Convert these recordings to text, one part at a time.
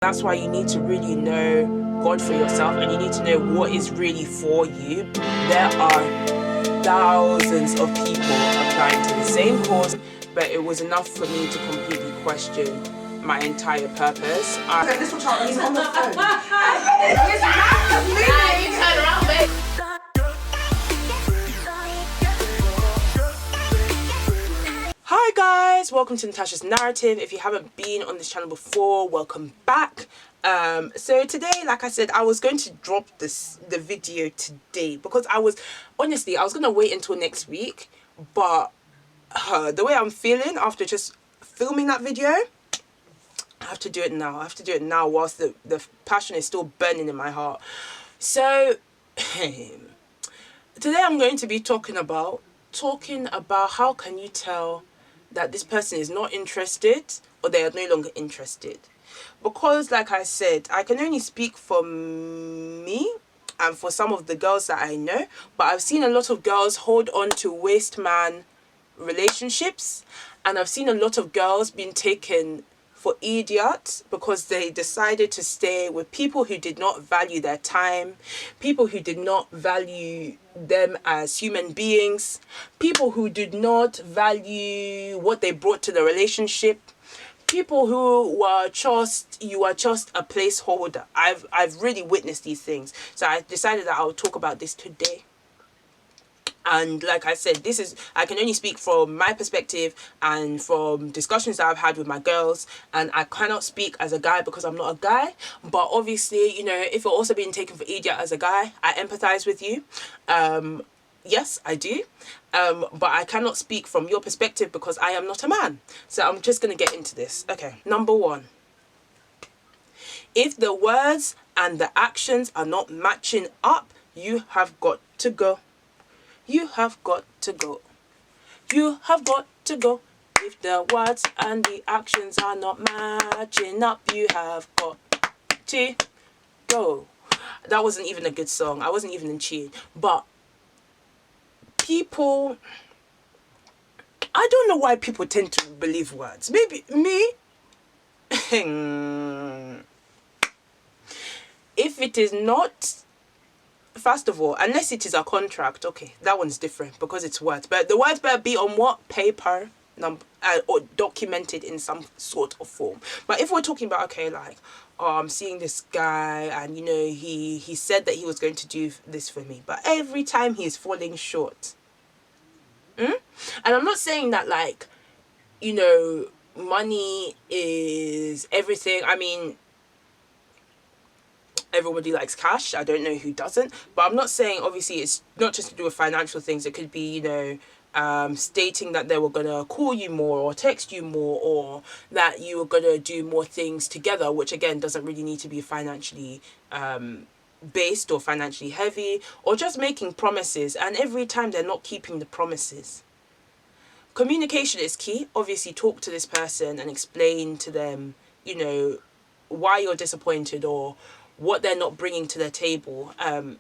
That's why you need to really know God for yourself, and you need to know what is really for you. There are thousands of people applying to the same course, but it was enough for me to completely question my entire purpose. This will try he's on the phone. Hi guys, welcome to Natasha's Narrative. If you haven't been on this channel before, welcome back. So today, like I said, I was going to drop the video today because I was gonna wait until next week, but the way I'm feeling after just filming that video, I have to do it now. I have to do it now whilst the passion is still burning in my heart. So today I'm going to be talking about how can you tell that this person is not interested or they are no longer interested. Because like I said, I can only speak for me and for some of the girls that I know, but I've seen a lot of girls hold on to waste man relationships, and I've seen a lot of girls being taken for idiots because they decided to stay with people who did not value their time, people who did not value them as human beings, people who did not value what they brought to the relationship, people who were you are just a placeholder. I've really witnessed these things, so I decided that I would talk about this today. And like I said, I can only speak from my perspective and from discussions that I've had with my girls, and I cannot speak as a guy because I'm not a guy. But obviously, you know, if you're also being taken for idiot as a guy, I empathize with you. Yes, I do. But I cannot speak from your perspective because I am not a man. So I'm just going to get into this. Okay, number one. If the words and the actions are not matching up, you have got to go. You have got to go. You have got to go. If the words and the actions are not matching up, you have got to go. That wasn't even a good song. I wasn't even in tune. But people, I don't know why people tend to believe words. Maybe me. If it is not, first of all, unless it is a contract, okay, that one's different because it's words. But the words better be on what? Paper, or documented in some sort of form. But if we're talking about, okay, like, oh, I'm seeing this guy and, you know, he said that he was going to do this for me, but every time he's falling short. And I'm not saying that, like, you know, money is everything. I mean, everybody likes cash. I don't know who doesn't, but I'm not saying, obviously, it's not just to do with financial things. It could be, you know, stating that they were gonna call you more or text you more, or that you were gonna do more things together, which again doesn't really need to be financially based or financially heavy, or just making promises and every time they're not keeping the promises. Communication is key. Obviously, talk to this person and explain to them, you know, why you're disappointed or what they're not bringing to the table, and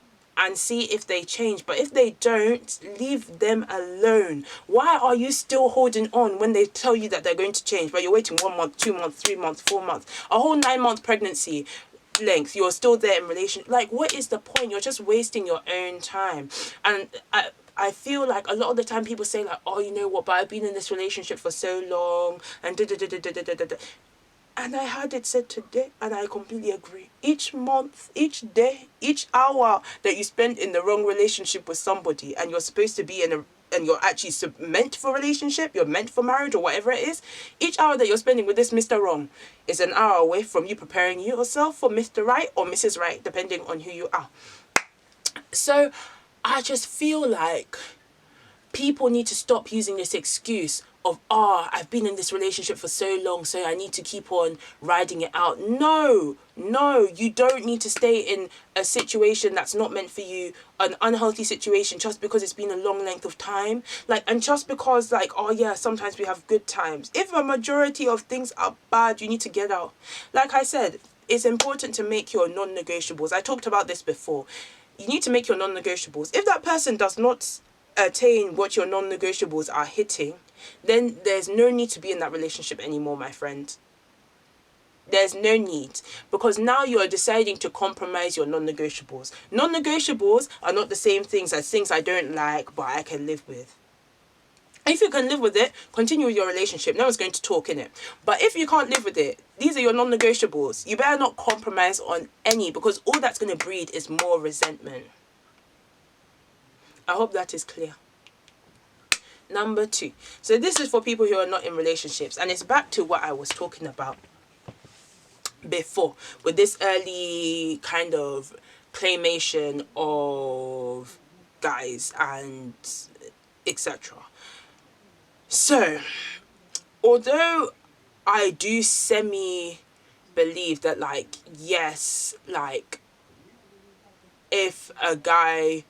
see if they change. But if they don't, leave them alone. Why are you still holding on when they tell you that they're going to change, but you're waiting 1 month, 2 months, 3 months, 4 months, a whole 9-month pregnancy length, you're still there in relation? Like, what is the point? You're just wasting your own time. And I feel like a lot of the time people say, like, oh, you know what, but I've been in this relationship for so long and da da da da da da da da. And I had it said today, and I completely agree. Each month, each day, each hour that you spend in the wrong relationship with somebody, and you're supposed to be and you're actually meant for relationship, you're meant for marriage or whatever it is, each hour that you're spending with this Mr. Wrong is an hour away from you preparing yourself for Mr. Right or Mrs. Right, depending on who you are. So I just feel like people need to stop using this excuse of, I've been in this relationship for so long, so I need to keep on riding it out. No, you don't need to stay in a situation that's not meant for you, an unhealthy situation, just because it's been a long length of time. Like, and just because, like, oh yeah, sometimes we have good times. If a majority of things are bad, you need to get out. Like I said, it's important to make your non-negotiables. I talked about this before. You need to make your non-negotiables. If that person does not attain what your non-negotiables are hitting, then there's no need to be in that relationship anymore, my friend. There's no need, because now you're deciding to compromise your non-negotiables. Non-negotiables are not the same things as things I don't like but I can live with. If you can live with it, continue with your relationship. No one's going to talk in it. But if you can't live with it, these are your non-negotiables. You better not compromise on any, because all that's going to breed is more resentment. I hope that is clear. Number 2. So this is for people who are not in relationships, and it's back to what I was talking about before with this early kind of claimation of guys and etc. So, although I do semi believe that, like, yes, like, if a guy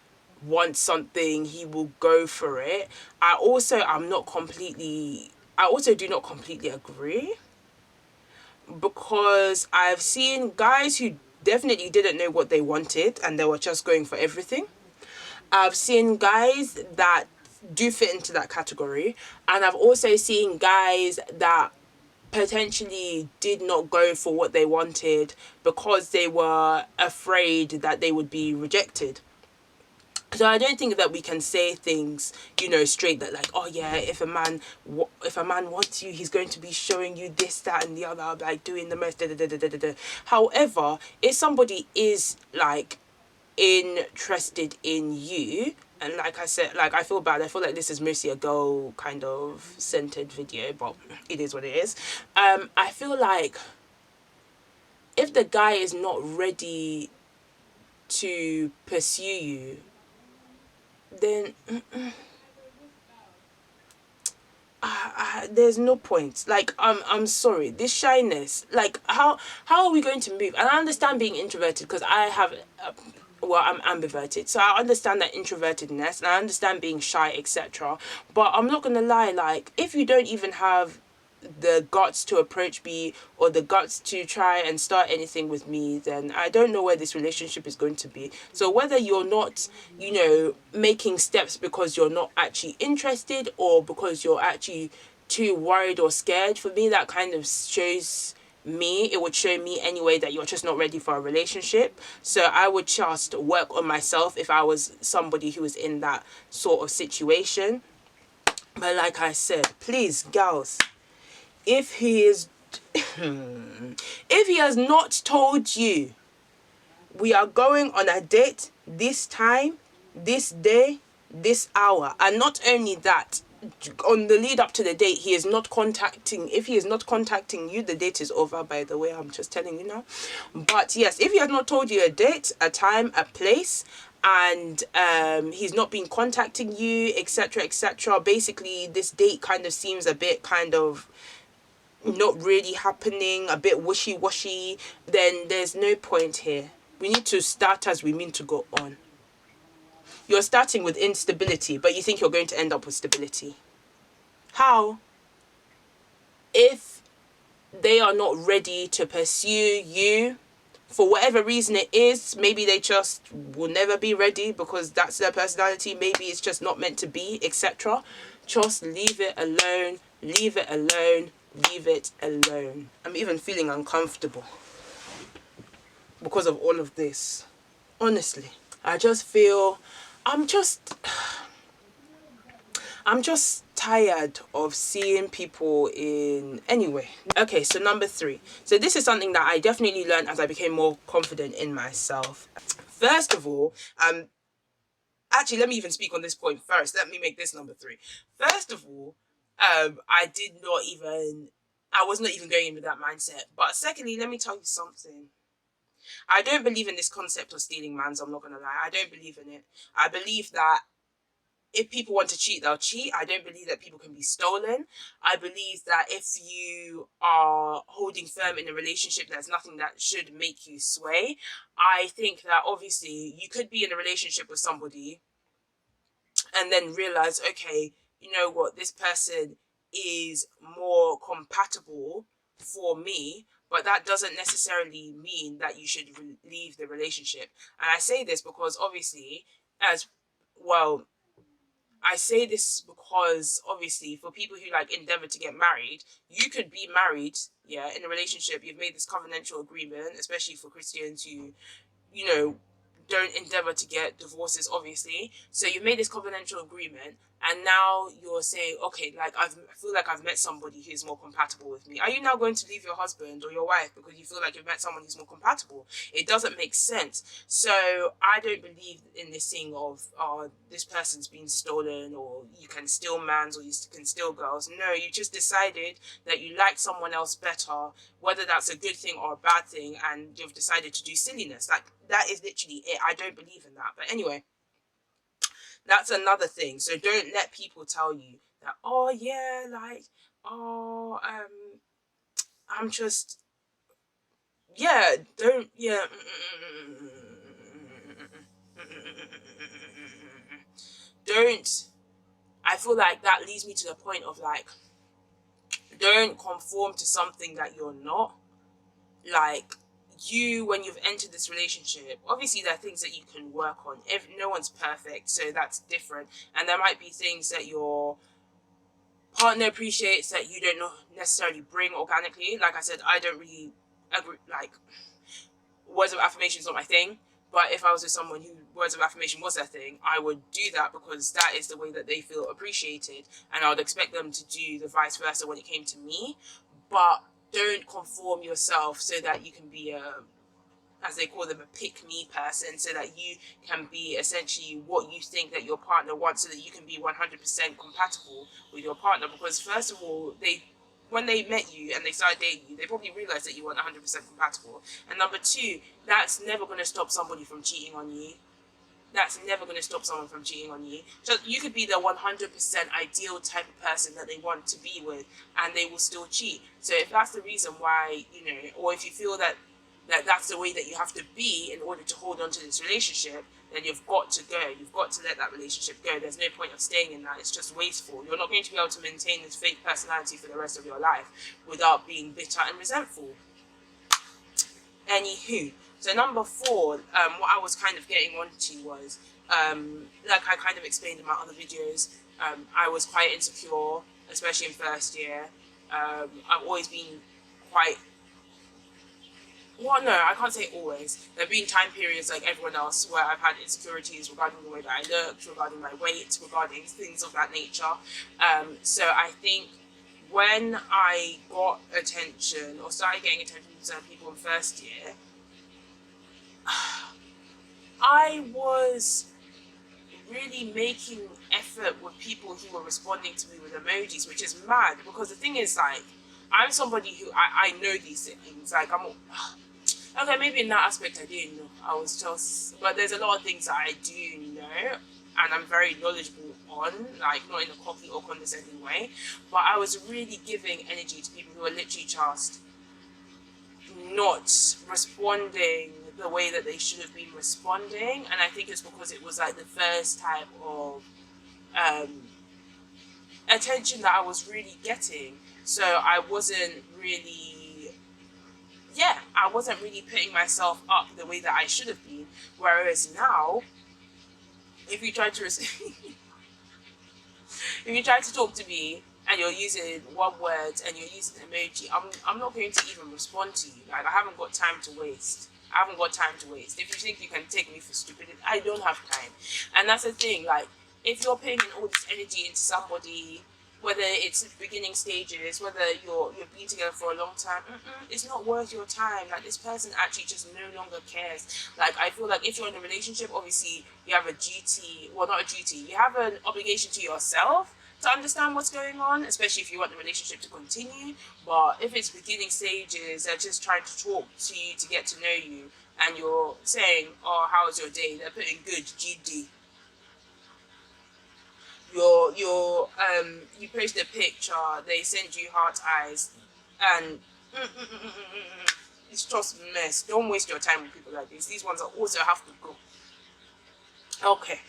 wants something, he will go for it. I also do not completely agree, because I've seen guys who definitely didn't know what they wanted and they were just going for everything. I've seen guys that do fit into that category, and I've also seen guys that potentially did not go for what they wanted because they were afraid that they would be rejected. So I don't think that we can say things, straight, that like, oh yeah, if a man wants you, he's going to be showing you this, that, and the other, like doing the most. Da, da, da, da, da, da. However, if somebody is like interested in you, and like I said, like, I feel bad, I feel like this is mostly a girl kind of centered video, but it is what it is. I feel like if the guy is not ready to pursue you, then there's no point. Like, I'm sorry, this shyness, like, how are we going to move? And I understand being introverted, because I have I'm ambiverted, so I understand that introvertedness, and I understand being shy, etc. But I'm not gonna lie, like, if you don't even have the guts to approach me, or the guts to try and start anything with me, then I don't know where this relationship is going to be. So whether you're not, making steps because you're not actually interested, or because you're actually too worried or scared, for me that kind of shows me, it would show me anyway that you're just not ready for a relationship. So I would just work on myself if I was somebody who was in that sort of situation. But like I said, please, girls, if he is if he has not told you, we are going on a date this time, this day, this hour, and not only that, on the lead up to the date, he is not contacting, if he is not contacting you, the date is over, by the way, I'm just telling you now. But yes, if he has not told you a date, a time, a place, and he's not been contacting you, etc, etc, basically this date kind of seems a bit kind of not really happening, a bit wishy-washy, then there's no point here. We need to start as we mean to go on. You're starting with instability, but you think you're going to end up with stability. How? If they are not ready to pursue you, for whatever reason it is, maybe they just will never be ready because that's their personality, maybe it's just not meant to be, etc. Just leave it alone, leave it alone, leave it alone. I'm even feeling uncomfortable because of all of this. Honestly, I just feel I'm just tired of seeing people in. Anyway, okay, so number 3. So this is something that I definitely learned as I became more confident in myself. First of all, actually, let me even speak on this point first. Let me make this number 3. First of all, I was not even going in with that mindset. But secondly, let me tell you something. I don't believe in this concept of stealing mans, I'm not gonna lie. I don't believe in it. I believe that if people want to cheat, they'll cheat. I don't believe that people can be stolen. I believe that if you are holding firm in a relationship, there's nothing that should make you sway. I think that obviously you could be in a relationship with somebody and then realize, okay, you know what, this person is more compatible for me, but that doesn't necessarily mean that you should leave the relationship. And I say this because obviously, as well, I say this because obviously for people who like endeavor to get married, you could be married, yeah, in a relationship. You've made this covenantal agreement, especially for Christians who, you know, don't endeavor to get divorces, obviously. So you made this covenantal agreement, and now you're saying, okay, like I feel like I've met somebody who's more compatible with me. Are you now going to leave your husband or your wife because you feel like you've met someone who's more compatible? It doesn't make sense. So I don't believe in this thing of, this person's been stolen, or you can steal mans, or you can steal girls. No, you just decided that you like someone else better, whether that's a good thing or a bad thing, and you've decided to do silliness. Like, that is literally it. I don't believe in that. But anyway, that's another thing. So don't let people tell you that, oh yeah, like, oh, I'm just, yeah, don't, yeah. Don't, I feel like that leads me to the point of like, don't conform to something that you're not. Like, you, when you've entered this relationship, obviously there are things that you can work on. If no one's perfect, so that's different, and there might be things that your partner appreciates that you don't necessarily bring organically. Like I said, I don't really agree, like, words of affirmation is not my thing. But if I was with someone who words of affirmation was their thing, I would do that because that is the way that they feel appreciated, and I would expect them to do the vice versa when it came to me. But don't conform yourself so that you can be a, as they call them, a pick me person, so that you can be essentially what you think that your partner wants, so that you can be 100% compatible with your partner. Because first of all, when they met you and they started dating you, they probably realized that you weren't 100% compatible. And number two, that's never going to stop somebody from cheating on you. That's never going to stop someone from cheating on you. So you could be the 100% ideal type of person that they want to be with, and they will still cheat. So if that's the reason why, or if you feel that that's the way that you have to be in order to hold on to this relationship, then you've got to go. You've got to let that relationship go. There's no point of staying in that. It's just wasteful. You're not going to be able to maintain this fake personality for the rest of your life without being bitter and resentful. Anywho, so number four, what I was kind of getting onto was, like I kind of explained in my other videos, I was quite insecure, especially in first year. I've always been quite, well, no, I can't say always. There have been time periods like everyone else where I've had insecurities regarding the way that I looked, regarding my weight, regarding things of that nature. So I think when I got attention or started getting attention from certain people in first year, I was really making effort with people who were responding to me with emojis, which is mad, because the thing is, like, I'm somebody who I know these things. Like, okay, maybe in that aspect I didn't know. I was just, but there's a lot of things that I do know, and I'm very knowledgeable on, like, not in a cocky or condescending way, but I was really giving energy to people who were literally just not responding the way that they should have been responding. And I think it's because it was like the first type of attention that I was really getting. So I wasn't really, yeah, I wasn't really putting myself up the way that I should have been. Whereas now, if you try to if you try to talk to me and you're using one word and you're using emoji, I'm not going to even respond to you. Like, I haven't got time to waste. I haven't got time to waste. If you think you can take me for stupid, I don't have time. And that's the thing. Like, if you're putting in all this energy into somebody, whether it's beginning stages, whether you've been together for a long time, it's not worth your time. Like, this person actually just no longer cares. Like, I feel like if you're in a relationship, obviously you have a duty, well, not a duty, you have an obligation to yourself to understand what's going on, especially if you want the relationship to continue. But if it's beginning stages, they're just trying to talk to you to get to know you, and you're saying, oh, how was your day? They're putting good GD. You post a picture, they send you heart eyes, and it's just mess. Don't waste your time with people like this. These ones are also have to go. Okay,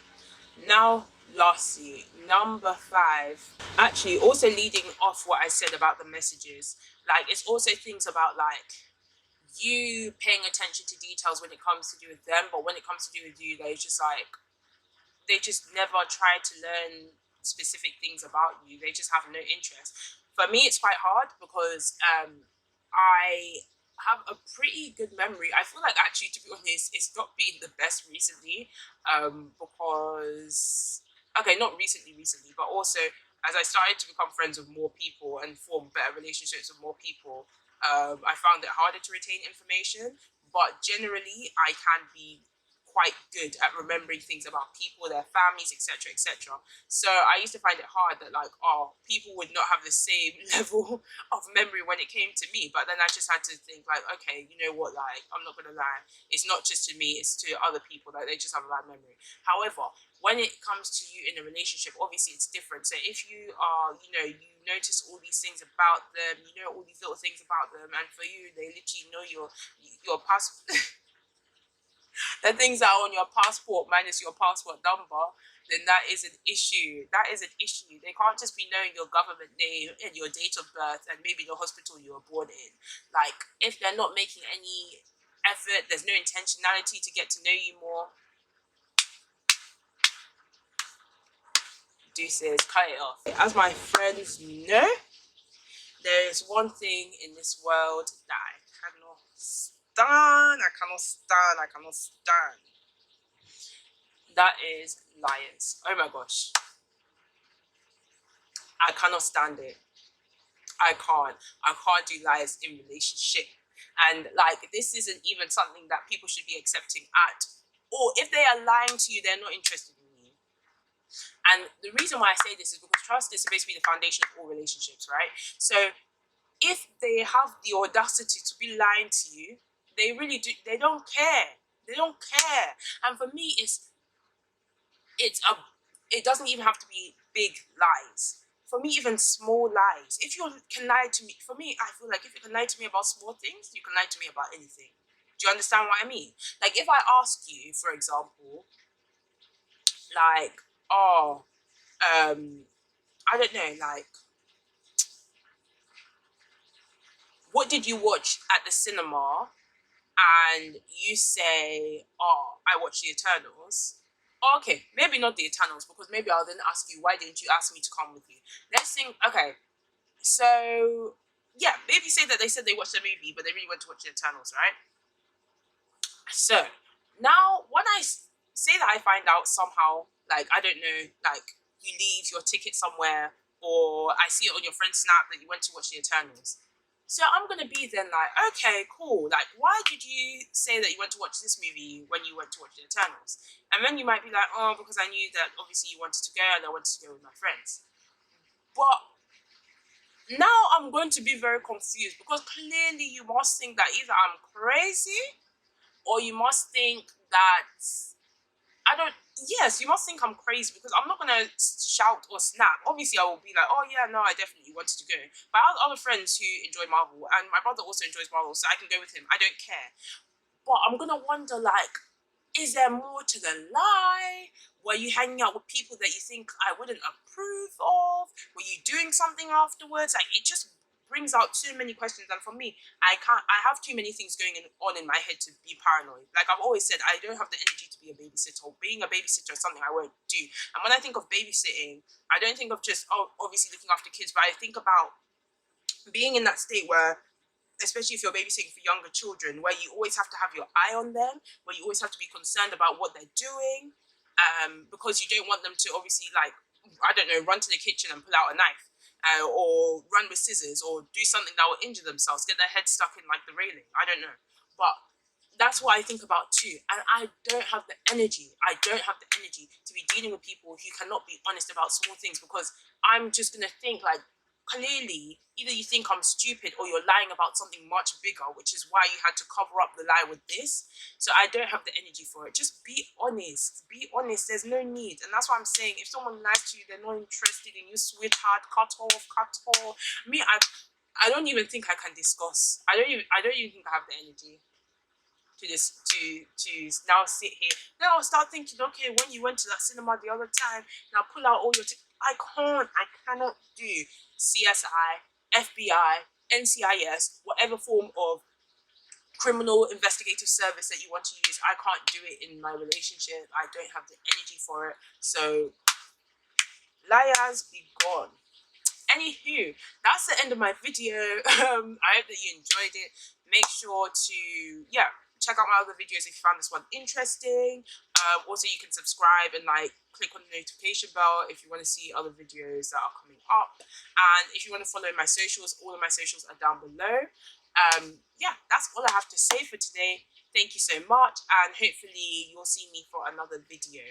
now lastly, number five. Actually, also leading off what I said about the messages, like, it's also things about like you paying attention to details when it comes to do with them, but when it comes to do with you, they just never try to learn specific things about you. They just have no interest. For me, it's quite hard because I have a pretty good memory. I feel like actually, to be honest, it's not been the best recently, because okay, not recently, but also as I started to become friends with more people and form better relationships with more people, I found it harder to retain information. But generally, I can be quite good at remembering things about people, their families, etc., etc. So I used to find it hard that like, oh, people would not have the same level of memory when it came to me. But then I just had to think like, okay, you know what? Like, I'm not gonna lie. It's not just to me; it's to other people. Like, they just have a bad memory. However, when it comes to you in a relationship, obviously it's different. So if you are, you notice all these things about them, you know all these little things about them, and for you, they literally know your past the things that are on your passport minus your passport number, then that is an issue. That is an issue. They can't just be knowing your government name and your date of birth and maybe the hospital you were born in. Like, if they're not making any effort, there's no intentionality to get to know you more, deuces, cut it off. As my friends know, there is one thing in this world that I cannot stand. I cannot stand. I cannot stand. That is liars. Oh my gosh. I cannot stand it. I can't. I can't do lies in relationship. And like, this isn't even something that people should be accepting at. Or if they are lying to you, they're not interested in you. And the reason why I say this is because trust is supposed to be the foundation of all relationships, right? So if they have the audacity to be lying to you, they really do. They don't care. They don't care. And for me, it's a it doesn't even have to be big lies. For me, even small lies. If you can lie to me, for me, I feel like if you can lie to me about small things, you can lie to me about anything. Do you understand what I mean? Like, if I ask you, for example, like, oh, I don't know, like, what did you watch at the cinema? And you say, oh, I watched the Eternals. Okay, maybe not the Eternals, because maybe I'll then ask you, why didn't you ask me to come with you? Let's think, okay, so yeah, maybe say that they said they watched the movie, but they really went to watch the Eternals, right? So now, when say that I find out somehow, like, I don't know, like, you leave your ticket somewhere, or I see it on your friend's snap that you went to watch the Eternals. So I'm gonna be then like, okay, cool. Like, why did you say that you went to watch this movie when you went to watch the Eternals? And then you might be like, oh, because I knew that obviously you wanted to go and I wanted to go with my friends. But now I'm going to be very confused because clearly you must think that either I'm crazy or you must think that I don't. Yes, you must think I'm crazy because I'm not gonna shout or snap. Obviously, I will be like, "Oh yeah, no, I definitely wanted to go." But I have other friends who enjoy Marvel, and my brother also enjoys Marvel, so I can go with him. I don't care. But I'm gonna wonder, like, is there more to the lie? Were you hanging out with people that you think I wouldn't approve of? Were you doing something afterwards? Like, it just brings out too many questions. And for me, I have too many things going on in my head to be paranoid. Like I've always said, I don't have the energy to be a babysitter. Being a babysitter is something I won't do. And when I think of babysitting, I don't think of just, oh, obviously looking after kids, but I think about being in that state where, especially if you're babysitting for younger children, where you always have to have your eye on them, where you always have to be concerned about what they're doing, because you don't want them to obviously, like, I don't know, run to the kitchen and pull out a knife, or run with scissors, or do something that will injure themselves, get their head stuck in like the railing. I don't know, but that's what I think about too. And I don't have the energy. I don't have the energy to be dealing with people who cannot be honest about small things because I'm just gonna think like, clearly either you think I'm stupid or you're lying about something much bigger, which is why you had to cover up the lie with this. So I don't have the energy for it. Just be honest. Be honest. There's no need. And that's what I'm saying. If someone lies to you, they're not interested in you, sweetheart, cut off, cut off. Me, I don't even think I can discuss. I don't even think I have the energy to this to now sit here. Then I'll start thinking, okay, when you went to that cinema the other time, now pull out all your I cannot do CSI, FBI, NCIS, whatever form of criminal investigative service that you want to use. I can't do it in my relationship. I don't have the energy for it. So Liars be gone. Anywho, that's the end of my video. I hope that you enjoyed it. Make sure to, yeah, check out my other videos if you found this one interesting. Also, you can subscribe and like click on the notification bell if you want to see other videos that are coming up. And if you want to follow my socials, all of my socials are down below. Yeah, that's all I have to say for today. Thank you so much, and hopefully you'll see me for another video.